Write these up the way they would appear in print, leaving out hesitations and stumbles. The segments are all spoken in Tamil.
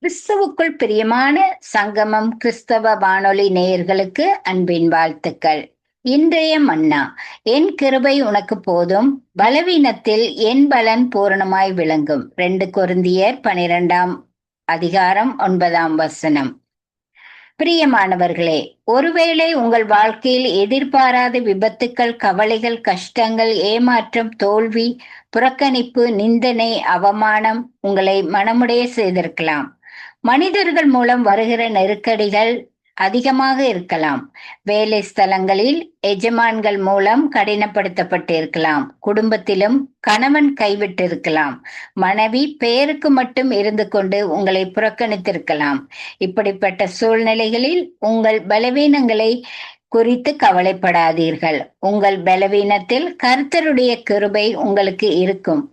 கிறிஸ்துவுக்குள் பிரியமான சங்கமம் கிறிஸ்தவ வானொலி நேயர்களுக்கு அன்பின் வாழ்த்துக்கள். இன்றைய மன்னா, என் கிருபை உனக்கு போதும், பலவீனத்தில் என் பலன் பூரணமாய் விளங்கும். 2 கொரிந்தியர் 12ஆம் அதிகாரம் 9ஆம் வசனம். பிரியமானவர்களே, ஒருவேளை உங்கள் வாழ்க்கையில் எதிர்பாராத விபத்துக்கள், கவலைகள், கஷ்டங்கள், ஏமாற்றம், தோல்வி, புறக்கணிப்பு, நிந்தனை, அவமானம் உங்களை மனமுடைய செய்திருக்கலாம். மனிதர்கள் மூலம் வருகிற நெருக்கடிகள் அதிகமாக இருக்கலாம். வேலை ஸ்தலங்களில் எஜமான்கள் மூலம் கடினப்படுத்தப்பட்டிருக்கலாம். குடும்பத்திலும் கணவன் கைவிட்டிருக்கலாம். மனைவி பெயருக்கு மட்டும் இருந்து கொண்டு உங்களை புறக்கணித்திருக்கலாம். இப்படிப்பட்ட சூழ்நிலைகளில் உங்கள் பலவீனங்களை குறித்து கவலைப்படாதீர்கள். உங்கள் பலவீனத்தில் கர்த்தருடைய கிருபை உங்களுக்கு இருக்கும்.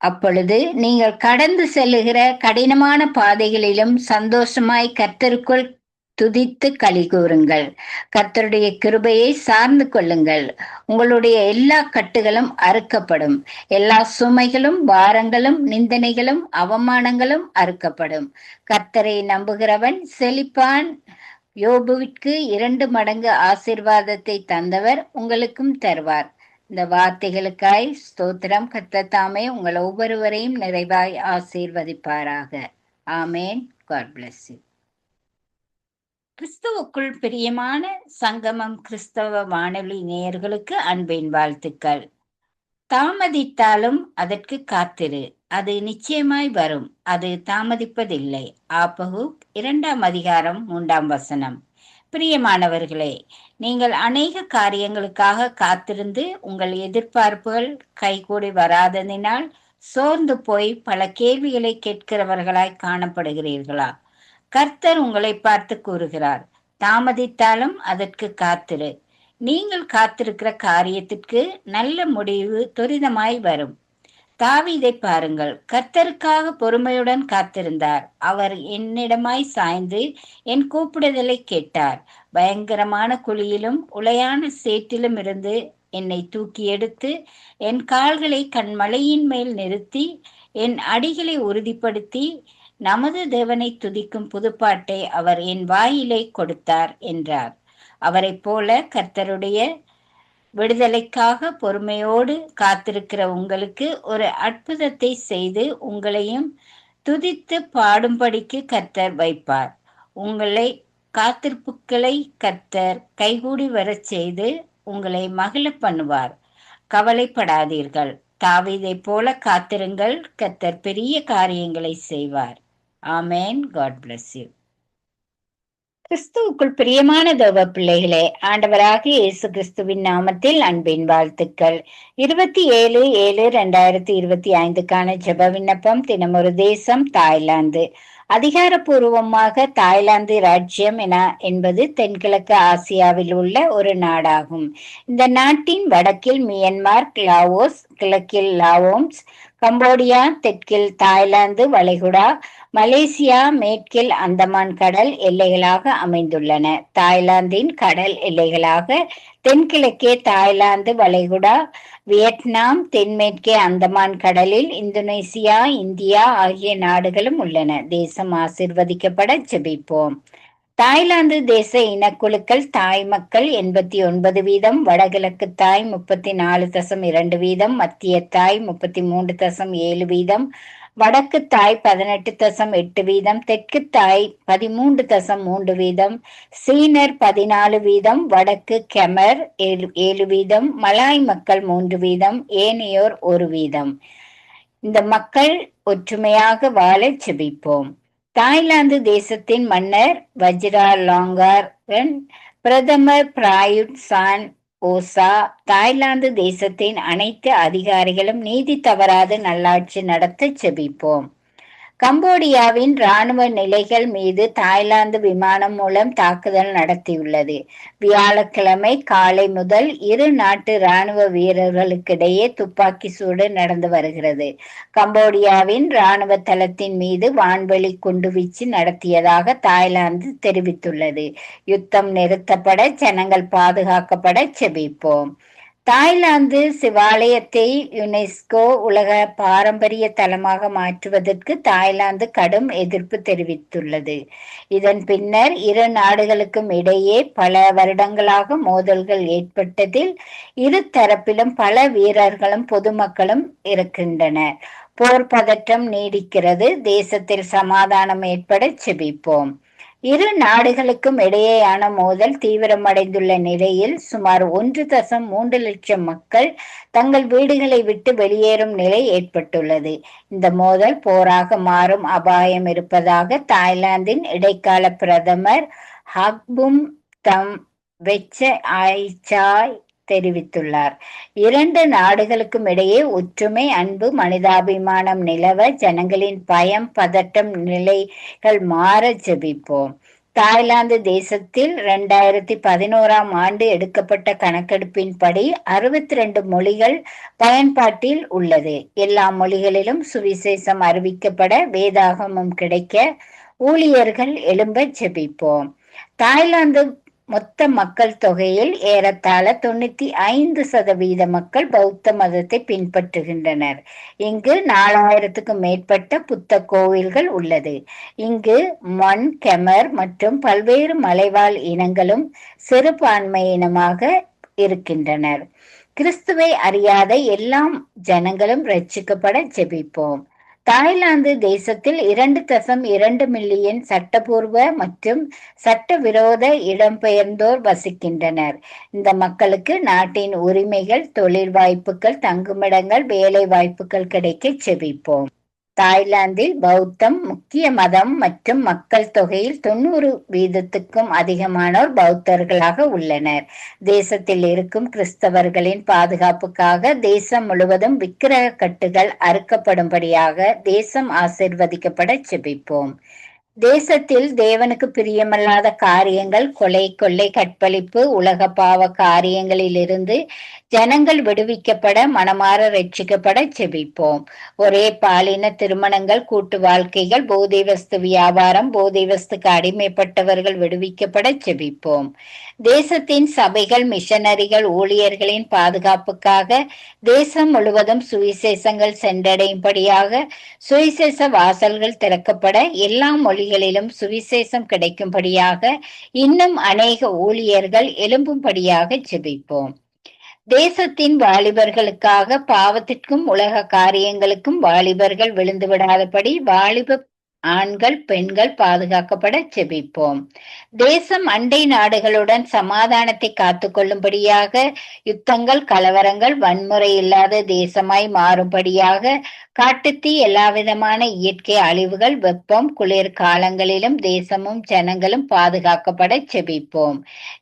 அப்பொழுது நீங்கள் கடந்து செல்லுகிற கடினமான பாதைகளிலும் சந்தோஷமாய் கர்த்தருக்குள் துதித்து களி கூறுங்கள். கர்த்தருடைய கிருபையை சார்ந்து கொள்ளுங்கள். உங்களுடைய எல்லா கட்டுகளும் அறுக்கப்படும். எல்லா சுமைகளும், பாரங்களும், நிந்தனைகளும், அவமானங்களும் அறுக்கப்படும். கர்த்தரை நம்புகிறவன் செழிப்பான். யோபுவிற்கு 2 மடங்கு ஆசீர்வாதத்தை தந்தவர் உங்களுக்கும் தருவார். இந்த வார்த்தைகளுக்காய் ஸ்தோத்திரம். கர்த்தர் தாமே உங்கள் ஒவ்வொருவரையும் நிறைவாய் ஆசீர்வதிப்பாராக. ஆமேன். God bless you. கிறிஸ்துவுக்குள் பிரியமான சங்கமம் கிறிஸ்தவ வானொலி நேயர்களுக்கு அன்பின் வாழ்த்துக்கள். தாமதித்தாலும் அதற்கு காத்திரு, அது நிச்சயமாய் வரும், அது தாமதிப்பதில்லை. ஆபகுக் 2ஆம் அதிகாரம் 3ஆம் வசனம். பிரியமானவர்களே, நீங்கள் அநேக காரியங்களுக்காக காத்திருந்து உங்கள் எதிர்பார்ப்புகள் கைகூடி வராததினால் சோர்ந்து போய் பல கேள்விகளை கேட்கிறவர்களாய் காணப்படுகிறீர்களா? கர்த்தர் உங்களை பார்த்து கூறுகிறார், தாமதித்தாலும் அதற்கு காத்திரு. நீங்கள் காத்திருக்கிற காரியத்திற்கு நல்ல முடிவு துரிதமாய் வரும். தாவீதை பாருங்கள். கர்த்தருக்காக பொறுமையுடன் காத்திருந்தார். அவர் என்னிடமாய் சாய்ந்து என் கூப்பிடுதலை கேட்டார். பயங்கரமான குழியிலும் உளையான சேற்றிலும் இருந்து என்னை தூக்கி எடுத்து என் கால்களை கண்மலையின் மேல் நிறுத்தி என் அடிகளை உறுதிப்படுத்தி நமது தேவனை துதிக்கும் புதுப்பாட்டை அவர் என் வாயிலை கொடுத்தார் என்றார். அவரைப் போல கர்த்தருடைய விடுதலைக்காக பொறுமையோடு காத்திருக்கிற உங்களுக்கு ஒரு அற்புதத்தை செய்து உங்களையும் துதித்து பாடும்படிக்கு கர்த்தர் வைப்பார். உங்களை காத்திருப்புகளை கர்த்தர் கைகூடி வரச் செய்து உங்களை மகிழ பண்ணுவார். கவலைப்படாதீர்கள். தாவீதை போல காத்திருங்கள். கர்த்தர் பெரிய காரியங்களை செய்வார். ஆமேன். God bless you. கிறிஸ்துவுக்குள் பிரியமான தேவ பிள்ளைகளே, ஆண்டவராகிய இயேசு கிறிஸ்துவின் நாமத்தில் அன்பின் வாழ்த்துக்கள். 27/7/2025க்கான ஜெப விண்ணப்பம். தினமொரு தேசம் தாய்லாந்து. அதிகாரப்பூர்வமாக தாய்லாந்து ராஜ்யம் என்பது தென்கிழக்கு ஆசியாவில் உள்ள ஒரு நாடாகும். இந்த நாட்டின் வடக்கில் மியன்மார், லாவோஸ், கிழக்கில் லாவோம்ஸ், கம்போடியா, தெற்கில் தாய்லாந்து வளைகுடா, மலேசியா, மேற்கில் அந்தமான் கடல் எல்லைகளாக அமைந்துள்ளன. தாய்லாந்தின் கடல் எல்லைகளாக தென்கிழக்கே தாய்லாந்து வளைகுடா, வியட்நாம், தென்மேற்கே அந்தமான் கடலில் இந்தோனேசியா, இந்தியா ஆகிய நாடுகளும் உள்ளன. தேசம் ஆசீர்வதிக்கப்பட ஜெபிப்போம். தாய்லாந்து தேச இனக்குழுக்கள்: தாய் மக்கள் 89%, வடகிழக்கு தாய் 34.2%, மத்திய தாய் 33.7%, வடக்கு தாய் 18.8%, தெற்கு தாய் 13.3%, சீனர் 14%, வடக்கு கெமர் 7%, மலாய் மக்கள் 3%, ஏனையோர் 1%. இந்த மக்கள் ஒற்றுமையாக வாழ ஜெபிப்போம். தாய்லாந்து தேசத்தின் மன்னர் வஜ்ராலாங்கரன், பிரதமர் பிராயுட் சான் ஓசா, தாய்லாந்து தேசத்தின் அனைத்து அதிகாரிகளும் நீதி தவறாது நல்லாட்சி நடத்த ஜெபிப்போம். கம்போடியாவின் இராணுவ நிலைகள் மீது தாய்லாந்து விமானம் மூலம் தாக்குதல் நடத்தியுள்ளது. வியாழக்கிழமை காலை முதல் இரு நாட்டு இராணுவ வீரர்களுக்கிடையே துப்பாக்கி சூடு நடந்து வருகிறது. கம்போடியாவின் இராணுவ தளத்தின் மீது வான்வெளி குண்டுவீச்சு நடத்தியதாக தாய்லாந்து தெரிவித்துள்ளது. யுத்தம் நிறுத்தப்பட, ஜனங்கள் பாதுகாக்கப்பட ஜெபிப்போம். தாய்லாந்து சிவாலயத்தை யுனெஸ்கோ உலக பாரம்பரிய தலமாக மாற்றுவதற்கு தாய்லாந்து கடும் எதிர்ப்பு தெரிவித்துள்ளது. இதன் பின்னர் இரு நாடுகளுக்கும் இடையே பல வருடங்களாக மோதல்கள் ஏற்பட்டதில் இரு தரப்பிலும் பல வீரர்களும் பொதுமக்களும் இருக்கின்றனர். போர் பதற்றம் நீடிக்கிறது. தேசத்தில் சமாதானம் ஏற்பட செபிப்போம். இரு நாடுகளுக்கும் இடையேயான மோதல் தீவிரமடைந்துள்ள நிலையில் சுமார் 1.3 லட்சம் மக்கள் தங்கள் வீடுகளை விட்டு வெளியேறும் நிலை ஏற்பட்டுள்ளது. இந்த மோதல் போராக மாறும் அபாயம் இருப்பதாக தாய்லாந்தின் இடைக்கால பிரதமர் ஹக்பும் தம் வெச்ச ஆய்சாய் தெரிவித்துள்ளார். இரண்டு நாடுகளுக்கும் இடையே ஒற்றுமை, அன்பு, மனிதாபிமானம் நிலவ ஜனங்களின் பயம், பதட்டம் நிலைகள் மாற ஜெபிப்போம். தாய்லாந்து தேசத்தில் 2011 எடுக்கப்பட்ட கணக்கெடுப்பின்படி 62 மொழிகள் பயன்பாட்டில் உள்ளது. எல்லா மொழிகளிலும் சுவிசேஷம் அறிவிக்கப்பட, வேதாகமம் கிடைக்க ஊழியர்கள் எழும்ப ஜெபிப்போம். தாய்லாந்து மொத்த மக்கள் தொகையில் ஏறத்தாழ 95% மக்கள் பௌத்த மதத்தை பின்பற்றுகின்றனர். இங்கு 4000க்கும் மேற்பட்ட புத்த கோவில்கள் உள்ளது. இங்கு மண், கெமர் மற்றும் பல்வேறு மலைவாழ் இனங்களும் சிறுபான்மையினமாக இருக்கின்றனர். கிறிஸ்துவை அறியாத எல்லா ஜனங்களும் ரட்சிக்கப்பட ஜெபிப்போம். தாய்லாந்து தேசத்தில் 2.2 மில்லியன் சட்டபூர்வ மற்றும் சட்டவிரோத இடம்பெயர்ந்தோர் வசிக்கின்றனர். இந்த மக்களுக்கு நாட்டின் உரிமைகள், தொழில் வாய்ப்புகள், தங்குமிடங்கள், வேலை வாய்ப்புகள் கிடைக்க செபிப்போம். தாய்லாந்தில் பௌத்தம் முக்கிய மதம் மற்றும் மக்கள் தொகையில் 90% அதிகமானோர் பௌத்தர்களாக உள்ளனர். தேசத்தில் இருக்கும் கிறிஸ்தவர்களின் பாதுகாப்புக்காக தேசம் முழுவதும் விக்கிரக கட்டுகள் அறுக்கப்படும்படியாக தேசம் ஆசீர்வதிக்கப்பட செபிப்போம். தேசத்தில் தேவனுக்கு பிரியமல்லாத காரியங்கள், கொலை, கொள்ளை, கற்பழிப்பு, உலக பாவ காரியங்களிலிருந்து ஜனங்கள் விடுவிக்கப்பட, மனமாற ரட்சிக்கப்பட செபிப்போம். ஒரே பாலின திருமணங்கள், கூட்டு வாழ்க்கைகள், போதை வஸ்து வியாபாரம், போதை வஸ்துக்கு அடிமைப்பட்டவர்கள் விடுவிக்கப்பட செபிப்போம். தேசத்தின் சபைகள், மிஷனரிகள், ஊழியர்களின் பாதுகாப்புக்காக தேசம் முழுவதும் சுவிசேஷங்கள் சென்றடையும்படியாக சுவிசேஷ வாசல்கள் திறக்கப்பட, எல்லா மொழிகளிலும் சுவிசேஷம் கிடைக்கும்படியாக இன்னும் அநேக ஊழியர்கள் எழும்பும்படியாக ஜெபிப்போம். தேசத்தின் வாலிபர்களுக்காக பாவத்திற்கும் உலக காரியங்களுக்கும் வாலிபர்கள் விழுந்து விடாதபடி வாலிப ஆண்கள், பெண்கள் பாதுகாக்கப்பட ஜெபிப்போம். தேசம் அண்டை நாடுகளுடன் சமாதானத்தை காத்துக்கொள்ளும்படியாக, யுத்தங்கள், கலவரங்கள், வன்முறை இல்லாத தேசமாய் மாறும்படியாக, காட்டுத்தீ, எல்லாவிதமான இயற்கை அழிவுகள், வெப்பம், குளிர் காலங்களிலும் தேசமும் ஜனங்களும் பாதுகாக்கப்பட ஜெபிப்போம்.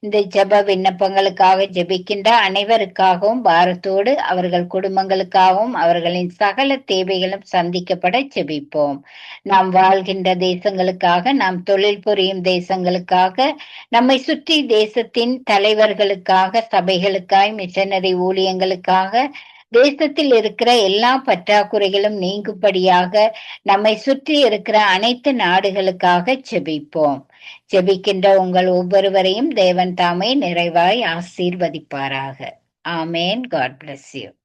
இந்த ஜெப விண்ணப்பங்களுக்காக ஜெபிக்கின்ற அனைவருக்காகவும் பாரத்தோடு அவர்கள் குடும்பங்களுக்காகவும் அவர்களின் சகல தேவைகளும் சந்திக்கப்பட ஜெபிப்போம். நாம் வாழ்கின்ற தேசங்களுக்காக, நாம் தொழில் புரியும் தேசங்களுக்காக, நம்மை சுற்றி தேசத்தின் தலைவர்களுக்காக, சபைகளுக்காய், மிஷனரி ஊழியங்களுக்காக, தேசத்தில் இருக்கிற எல்லா பற்றாக்குறைகளும் நீங்கும்படியாக நம்மை சுற்றி இருக்கிற அனைத்து நாடுகளுக்காக ஜெபிப்போம். ஜெபிக்கின்ற உங்கள் ஒவ்வொருவரையும் தேவன் தாமே நிறைவாய் ஆசீர்வதிப்பாராக. ஆமேன். God bless you.